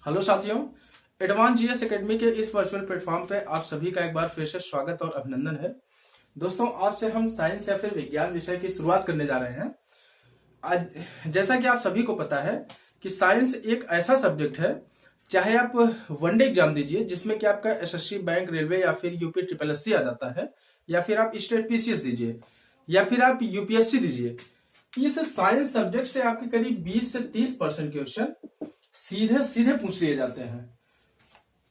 Hello साथियों, advance GS academy के इस वर्चुअल प्लेटफॉर्म पे आप सभी का एक बार फिर से स्वागत और अभिनंदन है। दोस्तों, आज से हम साइंस या फिर विज्ञान विषय की शुरुआत करने जा रहे हैं। आज जैसा कि आप सभी को पता है कि साइंस एक ऐसा सब्जेक्ट है, चाहे आप वनडे एग्जाम दीजिए जिसमें कि आपका एसएससी, बैंक, रेलवे या फिर यूपी ट्रिपल एससी आ जाता है, या फिर आप स्टेट पीसीएस दीजिए या फिर आप यूपीएससी दीजिए, इस साइंस सब्जेक्ट से आपके करीब 20 से 30% क्वेश्चन सीधे सीधे पूछ लिए जाते हैं।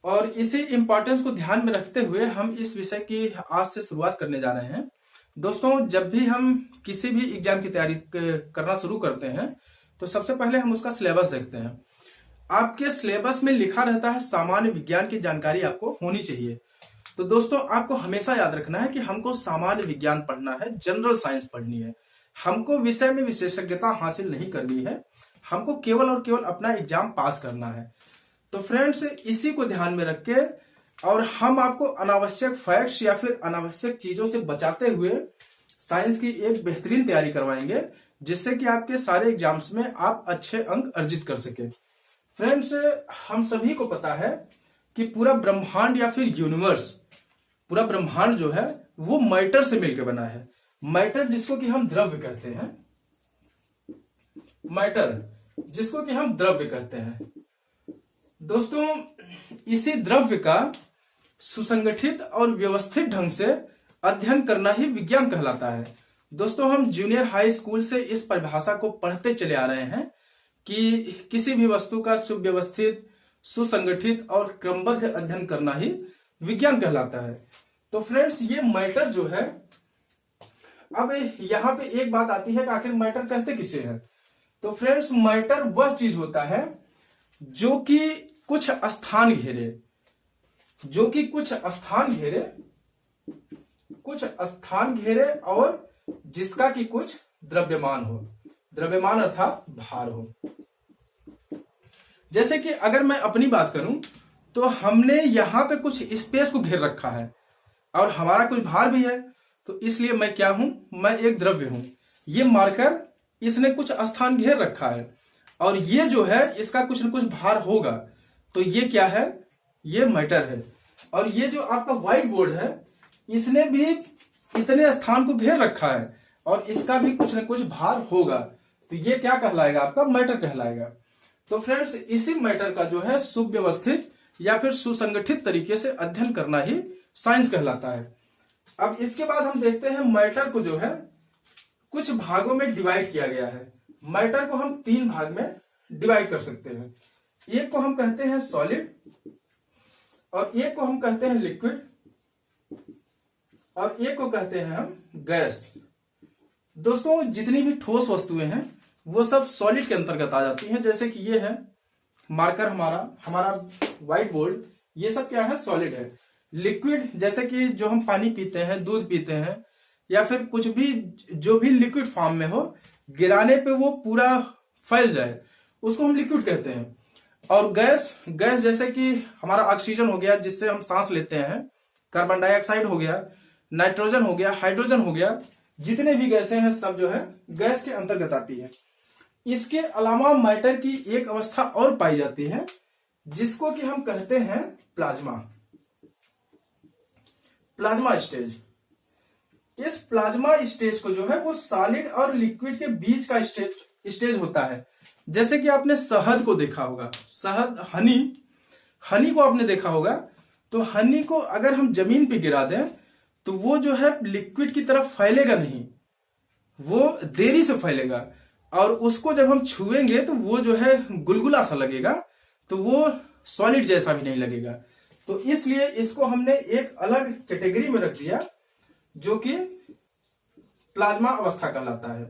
और इसी इंपॉर्टेंस को ध्यान में रखते हुए हम इस विषय की आज से शुरुआत करने जा रहे हैं। दोस्तों, जब भी हम किसी भी एग्जाम की तैयारी करना शुरू करते हैं तो सबसे पहले हम उसका सिलेबस देखते हैं। आपके सिलेबस में लिखा रहता है सामान्य विज्ञान की जानकारी आपको होनी चाहिए। तो दोस्तों, आपको हमेशा याद रखना है कि हमको सामान्य विज्ञान पढ़ना है, जनरल साइंस पढ़नी है। हमको विषय में विशेषज्ञता हासिल नहीं करनी है, हमको केवल और केवल अपना एग्जाम पास करना है। तो फ्रेंड्स, इसी को ध्यान में रख के और हम आपको अनावश्यक फैक्ट्स या फिर अनावश्यक चीजों से बचाते हुए साइंस की एक बेहतरीन तैयारी करवाएंगे, जिससे कि आपके सारे एग्जाम्स में आप अच्छे अंक अर्जित कर सके। फ्रेंड्स, हम सभी को पता है कि पूरा ब्रह्मांड या फिर यूनिवर्स, पूरा ब्रह्मांड जो है वो मैटर से मिलकर बना है। मैटर जिसको कि हम द्रव्य कहते हैं, मैटर जिसको कि हम द्रव्य कहते हैं। दोस्तों, इसी द्रव्य का सुसंगठित और व्यवस्थित ढंग से अध्ययन करना ही विज्ञान कहलाता है। दोस्तों, हम जूनियर हाई स्कूल से इस परिभाषा को पढ़ते चले आ रहे हैं कि किसी भी वस्तु का सुव्यवस्थित, सुसंगठित और क्रमबद्ध अध्ययन करना ही विज्ञान कहलाता है। तो फ्रेंड्स, ये मैटर जो है, अब यहां पे एक बात आती है कि आखिर मैटर कहते किसे हैं। तो फ्रेंड्स, मैटर वह चीज होता है जो कि कुछ स्थान घेरे, कुछ स्थान घेरे और जिसका कि कुछ द्रव्यमान हो, द्रव्यमान अर्थात भार हो। जैसे कि अगर मैं अपनी बात करूं तो हमने यहां पे कुछ स्पेस को घेर रखा है और हमारा कुछ भार भी है, तो इसलिए मैं क्या हूं, मैं एक द्रव्य हूं। ये मार्कर, इसने कुछ स्थान घेर रखा है और ये जो है इसका कुछ न कुछ भार होगा, तो ये क्या है, ये मैटर है। और ये जो आपका व्हाइट बोर्ड है, इसने भी इतने स्थान को घेर रखा है और इसका भी कुछ न कुछ भार होगा, तो ये क्या कहलाएगा, आपका मैटर कहलाएगा। तो फ्रेंड्स, इसी मैटर का जो है सुव्यवस्थित या फिर सुसंगठित तरीके से अध्ययन करना ही साइंस कहलाता है। अब इसके बाद हम देखते हैं मैटर को जो है कुछ भागों में डिवाइड किया गया है। मैटर को हम 3 भाग में डिवाइड कर सकते हैं। एक को हम कहते हैं सॉलिड, और एक को हम कहते हैं लिक्विड, और एक को कहते हैं हम गैस। दोस्तों, जितनी भी ठोस वस्तुएं हैं वो सब सॉलिड के अंतर्गत आ जाती हैं। जैसे कि ये है मार्कर, हमारा व्हाइट बोर्ड, ये सब क्या है, सॉलिड है। लिक्विड जैसे कि जो हम पानी पीते हैं, दूध पीते हैं, या फिर कुछ भी जो भी लिक्विड फॉर्म में हो, गिराने पे वो पूरा फैल जाए, उसको हम लिक्विड कहते हैं। और गैस जैसे कि हमारा ऑक्सीजन हो गया जिससे हम सांस लेते हैं, कार्बन डाइऑक्साइड हो गया, नाइट्रोजन हो गया, हाइड्रोजन हो गया, जितने भी गैसें हैं सब जो है गैस के अंतर्गत आती है। इसके अलावा मैटर की एक अवस्था और पाई जाती है जिसको कि हम कहते हैं प्लाज्मा स्टेज। इस प्लाज्मा स्टेज को जो है वो सॉलिड और लिक्विड के बीच का स्टेज होता है। जैसे कि आपने शहद को देखा होगा, शहद, हनी को आपने देखा होगा, तो हनी को अगर हम जमीन पे गिरा दें तो वो जो है लिक्विड की तरफ फैलेगा नहीं, वो देरी से फैलेगा, और उसको जब हम छुएंगे तो वो जो है गुलगुला सा लगेगा, तो वो सॉलिड जैसा भी नहीं लगेगा। तो इसलिए इसको हमने एक अलग कैटेगरी में रख दिया जो कि प्लाज्मा अवस्था कहलाता है।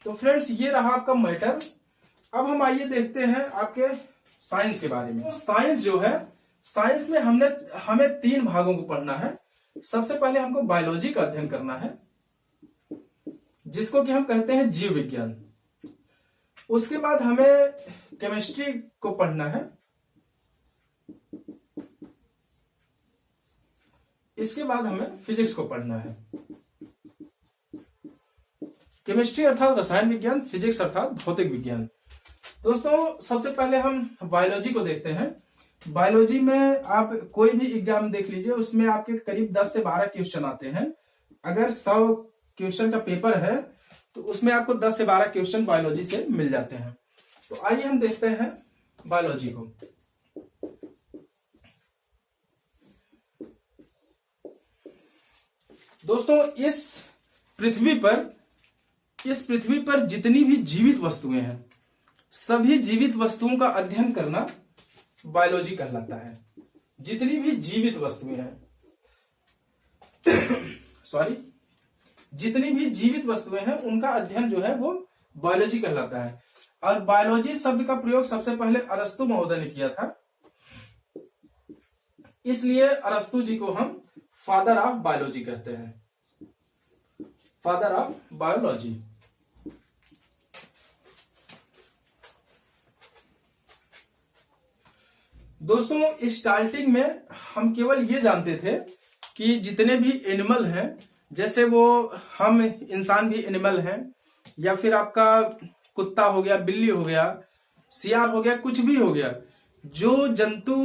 तो फ्रेंड्स, ये रहा आपका मैटर। अब हम आइए देखते हैं आपके साइंस के बारे में। तो साइंस जो है, साइंस में हमें 3 भागों को पढ़ना है। सबसे पहले हमको बायोलॉजी का अध्ययन करना है, जिसको कि हम कहते हैं जीव विज्ञान। उसके बाद हमें केमिस्ट्री को पढ़ना है। इसके बाद हमें फिजिक्स को पढ़ना है। केमिस्ट्री अर्थात रसायन विज्ञान, फिजिक्स अर्थात भौतिक विज्ञान। दोस्तों सबसे पहले हम बायोलॉजी को देखते हैं। बायोलॉजी में आप कोई भी एग्जाम देख लीजिए, उसमें आपके करीब 10 से 12 क्वेश्चन आते हैं। अगर 100 क्वेश्चन का पेपर है तो उसमें आपको 10 से 12 क्वेश्चन बायोलॉजी से मिल जाते हैं। तो आइए हम देखते हैं बायोलॉजी को। दोस्तों इस पृथ्वी पर जितनी भी जीवित वस्तुएं हैं, सभी जीवित वस्तुओं का अध्ययन करना बायोलॉजी कहलाता है। जितनी भी जीवित वस्तुएं हैं जितनी भी जीवित वस्तुएं हैं उनका अध्ययन जो है वो बायोलॉजी कहलाता है। और बायोलॉजी शब्द का प्रयोग सबसे पहले अरस्तु महोदय ने किया था, इसलिए अरस्तु जी को हम फादर ऑफ बायोलॉजी कहते हैं। Father of biology. दोस्तों स्टार्टिंग में हम केवल ये जानते थे कि जितने भी एनिमल हैं, जैसे वो हम इंसान भी एनिमल हैं, या फिर आपका कुत्ता हो गया, बिल्ली हो गया, सियार हो गया, कुछ भी हो गया, जो जंतु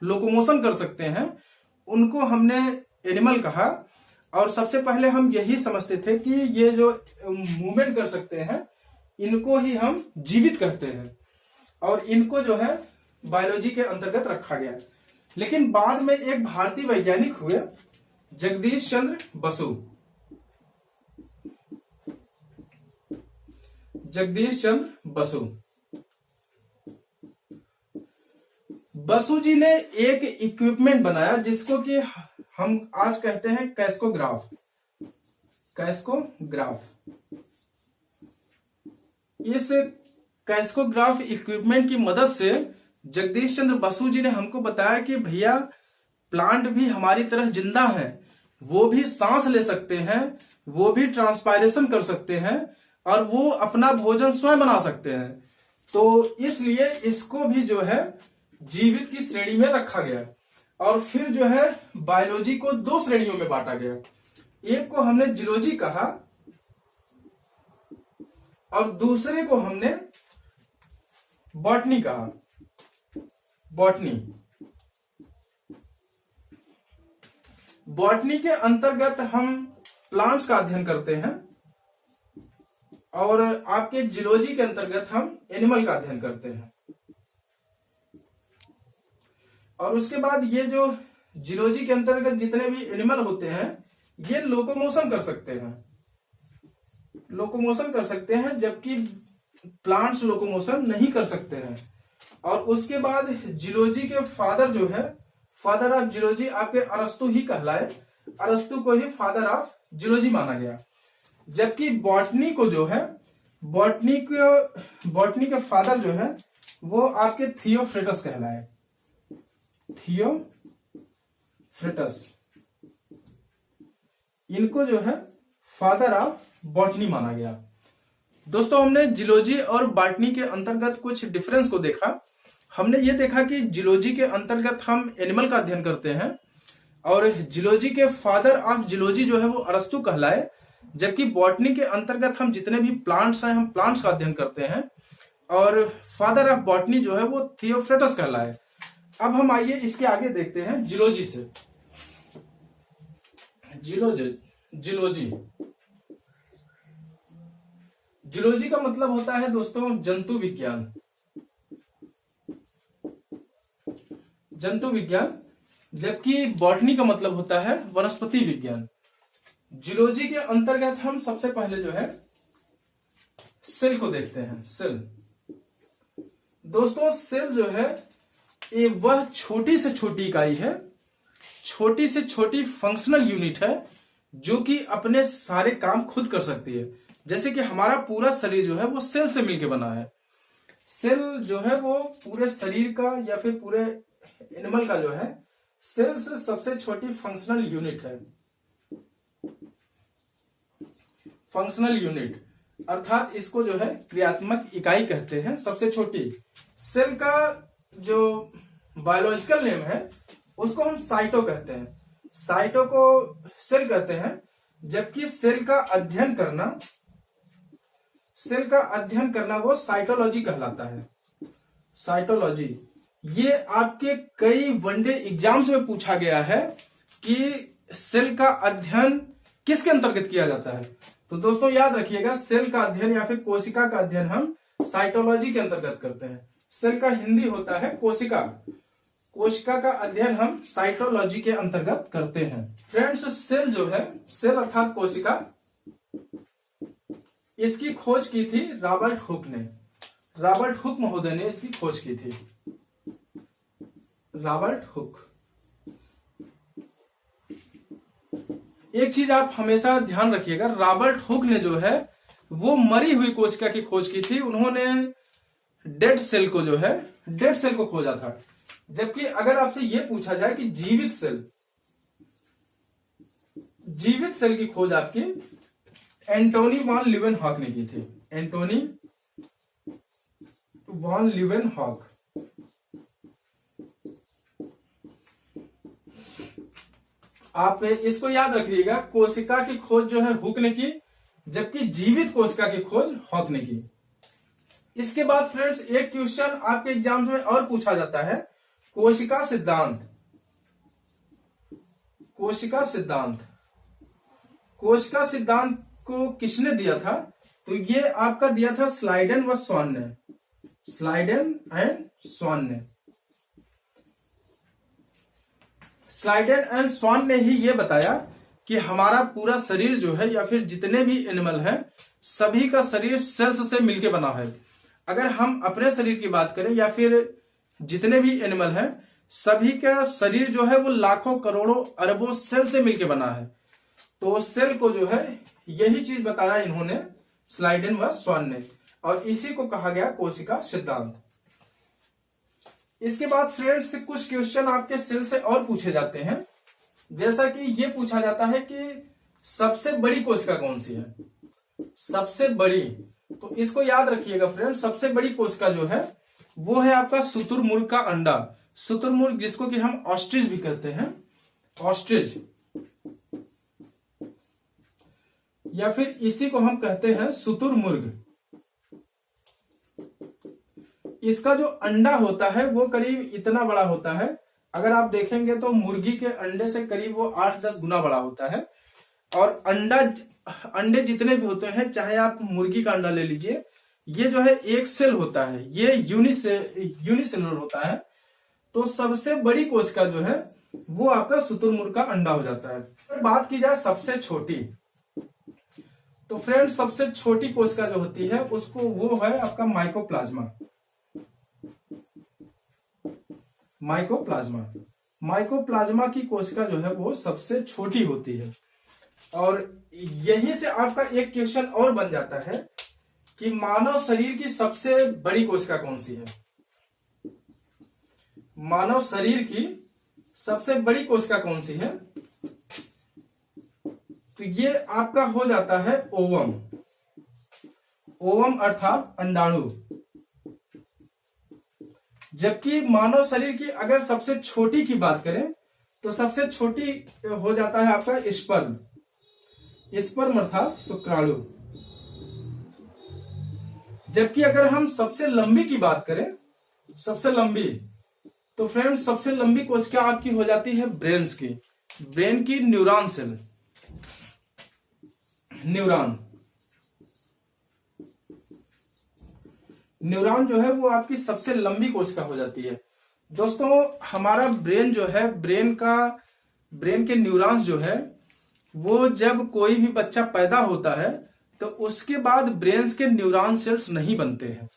लोकोमोशन कर सकते हैं उनको हमने एनिमल कहा। और सबसे पहले हम यही समझते थे कि ये जो मूवमेंट कर सकते हैं इनको ही हम जीवित कहते हैं, और इनको जो है बायोलॉजी के अंतर्गत रखा गया। लेकिन बाद में एक भारतीय वैज्ञानिक हुए, जगदीश चंद्र बसु। जगदीश चंद्र बसु। बसु जी ने एक इक्विपमेंट बनाया जिसको कि हम आज कहते हैं कैस्कोग्राफ। कैस्कोग्राफ। इस कैस्कोग्राफ इक्विपमेंट की मदद से जगदीश चंद्र बसु जी ने हमको बताया कि भैया प्लांट भी हमारी तरह जिंदा हैं, वो भी सांस ले सकते हैं, वो भी ट्रांसपायरेशन कर सकते हैं, और वो अपना भोजन स्वयं बना सकते हैं। तो इसलिए इसको भी जो है जीवित की श्रेणी में रखा गया। और फिर जो है बायोलॉजी को दो श्रेणियों में बांटा गया। एक को हमने जियोलॉजी कहा और दूसरे को हमने बॉटनी कहा। बॉटनी के अंतर्गत हम प्लांट्स का अध्ययन करते हैं, और आपके जियोलॉजी के अंतर्गत हम एनिमल का अध्ययन करते हैं। और उसके बाद ये जो जियोलॉजी के अंतर्गत जितने भी एनिमल होते हैं ये लोकोमोशन कर सकते हैं, जबकि प्लांट्स लोकोमोशन नहीं कर सकते हैं। और उसके बाद जियोलॉजी के फादर जो है, फादर ऑफ जियोलॉजी आपके अरस्तु ही कहलाए। अरस्तु को ही फादर ऑफ जियोलॉजी माना गया। जबकि बॉटनी को जो है, बॉटनी के फादर जो है वो आपके थियोफ्रेटस कहलाए। थियोफ्रेटस, इनको जो है फादर ऑफ बॉटनी माना गया। दोस्तों हमने जियोलॉजी और बॉटनी के अंतर्गत कुछ डिफरेंस को देखा। हमने ये देखा कि जियोलॉजी के अंतर्गत हम एनिमल का अध्ययन करते हैं, और जियोलॉजी के फादर ऑफ जियोलॉजी जो है वो अरस्तु कहलाए। जबकि बॉटनी के अंतर्गत हम जितने भी प्लांट्स हैं, हम प्लांट्स का अध्ययन करते हैं, और फादर ऑफ बॉटनी जो है वो थियोफ्रेटस कहलाए। अब हम आइए इसके आगे देखते हैं जियोलॉजी से। जियोलॉजी का मतलब होता है दोस्तों जंतु विज्ञान। जबकि बॉटनी का मतलब होता है वनस्पति विज्ञान। जियोलॉजी के अंतर्गत हम सबसे पहले जो है सेल को देखते हैं। सेल, दोस्तों सेल जो है ये वह छोटी से छोटी इकाई है, छोटी से छोटी फंक्शनल यूनिट है जो कि अपने सारे काम खुद कर सकती है। जैसे कि हमारा पूरा शरीर जो है वो सेल से मिलकर बना है। सेल जो है वो पूरे शरीर का या फिर पूरे एनिमल का जो है सेल से सबसे छोटी फंक्शनल यूनिट है। फंक्शनल यूनिट अर्थात इसको जो है क्रियात्मक इकाई कहते हैं, सबसे छोटी। सेल का जो बायोलॉजिकल नेम है उसको हम साइटो कहते हैं। साइटो को सेल कहते हैं। जबकि सेल का अध्ययन करना वो साइटोलॉजी कहलाता है। साइटोलॉजी, ये आपके कई वनडे एग्जाम्स में पूछा गया है कि सेल का अध्ययन किसके अंतर्गत किया जाता है। तो दोस्तों याद रखिएगा, सेल का अध्ययन या फिर कोशिका का अध्ययन हम साइटोलॉजी के अंतर्गत करते हैं। सेल का हिंदी होता है कोशिका, कोशिका का अध्ययन हम साइटोलॉजी के अंतर्गत करते हैं। फ्रेंड्स, सेल जो है, सेल अर्थात कोशिका, इसकी खोज की थी रॉबर्ट हुक ने। रॉबर्ट हुक महोदय ने इसकी खोज की थी, रॉबर्ट हुक। एक चीज आप हमेशा ध्यान रखिएगा, रॉबर्ट हुक ने जो है वो मरी हुई कोशिका की खोज की थी। उन्होंने डेड सेल को जो है, डेड सेल को खोजा था। जबकि अगर आपसे ये पूछा जाए कि जीवित सेल, जीवित सेल की खोज आपकी एंटोनी वॉन लीवेनहॉक ने की थी। Antony von Leeuwenhoek. आप इसको याद रखिएगा, कोशिका की खोज जो है हुक ने की, जबकि जीवित कोशिका की खोज हॉक ने की। इसके बाद फ्रेंड्स एक क्वेश्चन आपके एग्जाम्स में और पूछा जाता है, कोशिका सिद्धांत। कोशिका सिद्धांत, कोशिका सिद्धांत को किसने दिया था? तो ये आपका दिया था स्लाइडेन व स्वान ने, स्लाइडेन एंड स्वान ने। स्लाइडेन एंड स्वान ने ही ये बताया कि हमारा पूरा शरीर जो है या फिर जितने भी एनिमल हैं सभी का शरीर सेल्स से मिलकर बना है। अगर हम अपने शरीर की बात करें या फिर जितने भी एनिमल हैं सभी का शरीर जो है वो लाखों करोड़ों अरबों सेल से मिलकर बना है। तो सेल को जो है यही चीज बताया इन्होंने, स्लाइडेन व स्वान ने, और इसी को कहा गया कोशिका सिद्धांत। इसके बाद फ्रेंड्स कुछ क्वेश्चन आपके सेल से और पूछे जाते हैं, जैसा कि ये पूछा जाता है कि सबसे बड़ी कोशिका कौन सी है? सबसे बड़ी, तो इसको याद रखिएगा फ्रेंड्स, सबसे बड़ी कोशिका जो है वो है आपका शुतुरमुर्ग का अंडा। शुतुरमुर्ग जिसको कि हम ऑस्ट्रिच भी कहते हैं, ऑस्ट्रिच, या फिर इसी को हम कहते हैं शुतुरमुर्ग। इसका जो अंडा होता है वो करीब इतना बड़ा होता है। अगर आप देखेंगे तो मुर्गी के अंडे से करीब वो 8-10 गुना बड़ा होता है। और अंडे जितने भी होते हैं, चाहे आप मुर्गी का अंडा ले लीजिए, ये जो है एक सेल होता है, ये यूनिसेलुलर होता है। तो सबसे बड़ी कोशिका जो है वो आपका शुतुरमुर्ग का अंडा हो जाता है। अगर बात की जाए सबसे छोटी, तो फ्रेंड सबसे छोटी कोशिका जो होती है उसको वो है आपका माइकोप्लाज्मा। माइकोप्लाज्मा, माइकोप्लाज्मा की कोशिका जो है वो सबसे छोटी होती है। और यहीं से आपका एक क्वेश्चन और बन जाता है कि मानव शरीर की सबसे बड़ी कोशिका कौन सी है? मानव शरीर की सबसे बड़ी कोशिका कौन सी है? तो ये आपका हो जाता है ओवम। ओवम अर्थात अंडाणु। जबकि मानव शरीर की अगर सबसे छोटी की बात करें तो सबसे छोटी हो जाता है आपका स्पर्म। स्पर्म अर्थात शुक्राणु। जबकि अगर हम सबसे लंबी की बात करें, सबसे लंबी, तो फ्रेंड्स सबसे लंबी कोशिका आपकी हो जाती है ब्रेन की, ब्रेन की न्यूरॉन सेल, न्यूरॉन। न्यूरॉन जो है वो आपकी सबसे लंबी कोशिका हो जाती है। दोस्तों हमारा ब्रेन जो है, ब्रेन के न्यूरॉन्स जो है वो जब कोई भी बच्चा पैदा होता है तो उसके बाद ब्रेन के न्यूरॉन सेल्स नहीं बनते हैं।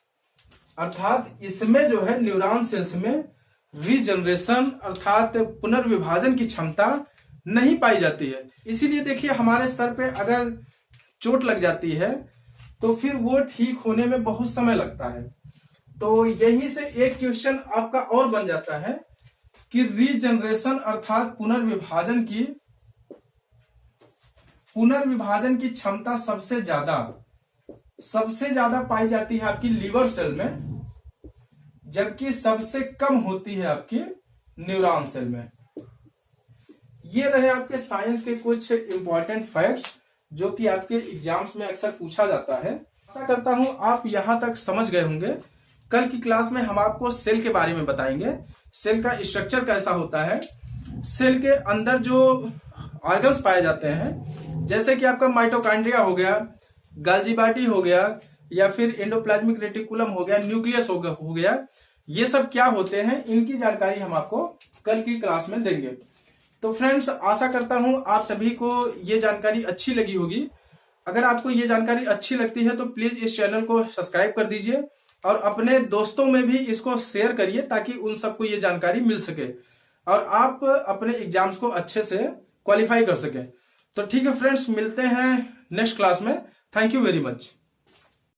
अर्थात इसमें जो है न्यूरॉन सेल्स में रीजनरेशन अर्थात पुनर्विभाजन की क्षमता नहीं पाई जाती है। इसीलिए देखिए हमारे सर पे अगर चोट लग जाती है तो फिर वो ठीक होने में बहुत समय लगता है। तो यही से एक क्वेश्चन आपका और बन जाता है कि रीजनरेशन अर्थात पुनर्विभाजन की क्षमता सबसे ज्यादा पाई जाती है आपकी लीवर सेल में, जबकि सबसे कम होती है आपकी न्यूरॉन सेल में। ये रहे आपके साइंस के कुछ इंपॉर्टेंट फैक्ट्स जो कि आपके एग्जाम्स में अक्सर पूछा जाता है। आशा करता हूं आप यहां तक समझ गए होंगे कल की क्लास में हम आपको सेल के बारे में बताएंगे। सेल का स्ट्रक्चर कैसा होता है, सेल के अंदर जो ऑर्गन्स पाए जाते हैं, जैसे कि आपका माइटोकॉन्ड्रिया हो गया, गाल्जी बॉडी हो गया, या फिर एंडोप्लाज्मिक रेटिकुलम हो गया, न्यूक्लियस हो गया, ये सब क्या होते हैं, इनकी जानकारी हम आपको कल की क्लास में देंगे। तो फ्रेंड्स, आशा करता हूं आप सभी को ये जानकारी अच्छी लगी होगी। अगर आपको ये जानकारी अच्छी लगती है तो प्लीज इस चैनल को सब्सक्राइब कर दीजिए और अपने दोस्तों में भी इसको शेयर करिए ताकि उन सबको ये जानकारी मिल सके और आप अपने एग्जाम्स को अच्छे से क्वालिफाई कर सके। तो ठीक है फ्रेंड्स, मिलते हैं नेक्स्ट क्लास में। Thank you very much.